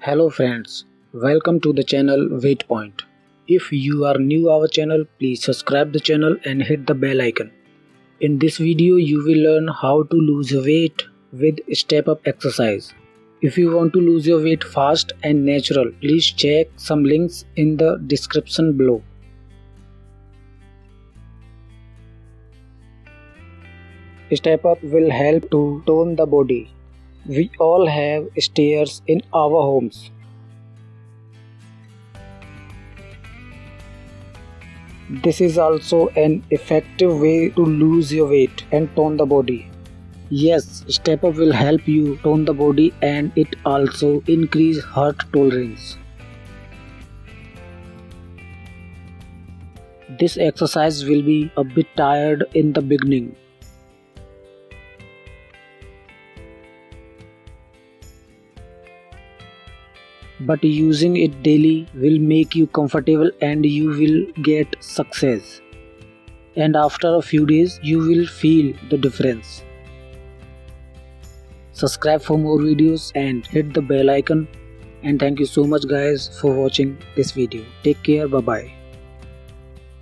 Hello friends, welcome to the channel Weight Point. If you are new our channel, please subscribe the channel and hit the bell icon. In this video you will learn how to lose weight with step up exercise. If you want to lose your weight fast and natural, please check some links in the description below. Step up will help to tone the body. We all have stairs in our homes. This is also an effective way to lose your weight and tone the body. Yes, step up will help you tone the body and it also increase heart tolerance. This exercise will be a bit tired in the beginning. But using it daily will make you comfortable and you will get success. And after a few days you will feel the difference. Subscribe for more videos and hit the bell icon. And thank you so much guys for watching this video. Take care, bye bye.